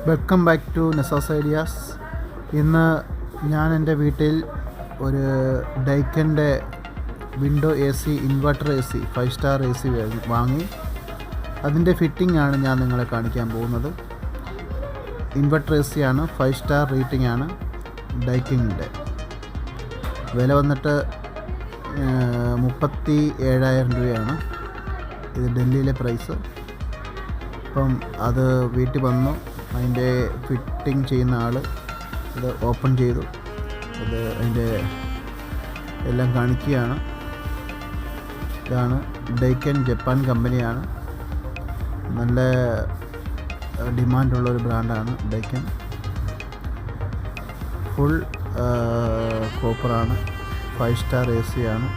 Welcome back to Nesa's ideas. ഇന്ന് ഞാൻ എൻ്റെ വീട്ടിൽ ഒരു ഡൈക്കിൻ്റെ window A C inverter A C 5 star A C വാങ്ങി. അതിൻ്റെ ഫിറ്റിംഗ് ആണ് ഞാൻ നിങ്ങളെ കാണിക്കാൻ പോകുന്നത്. ഇൻവെർട്ടർ എ സി ആണ്, 5 സ്റ്റാർ റേറ്റിംഗ് ആണ് ഡൈക്കിൻ്റെ. വില വന്നിട്ട് 37,000 രൂപയാണ്. ഇത് ഡൽഹിയിലെ പ്രൈസ്. അപ്പം അത് വീട്ടിൽ വന്നു, അതിൻ്റെ ഫിറ്റിംഗ് ചെയ്യുന്ന ആൾ ഇത് ഓപ്പൺ ചെയ്തു. അത് അതിൻ്റെ എല്ലാം കാണിക്കുകയാണ്. ഇതാണ് ഡൈക്കിൻ, ജപ്പാൻ കമ്പനിയാണ്. നല്ല ഡിമാൻഡുള്ളൊരു ബ്രാൻഡാണ് Daikin. Full കോപ്പറാണ്, 5 star A C ആണ്,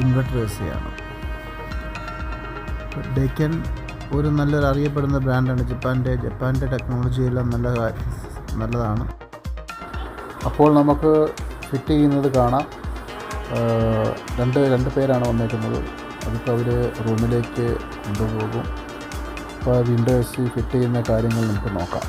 ഇൻവെർട്ടർ എ സി ആണ്. ഡൈക്കിൻ ഒരു നല്ലൊരു അറിയപ്പെടുന്ന ബ്രാൻഡാണ്. ജപ്പാൻ്റെ ടെക്നോളജിയെല്ലാം നല്ലതാണ്. അപ്പോൾ നമുക്ക് ഫിറ്റ് ചെയ്യുന്നത് കാണാം. രണ്ട് പേരാണ് വന്നേക്കുന്നത്. അതിപ്പോൾ അവർ റൂമിലേക്ക് കൊണ്ടുപോകും. അപ്പോൾ വിൻഡോ എ സി ഫിറ്റ് ചെയ്യുന്ന കാര്യങ്ങൾ നമുക്ക് നോക്കാം.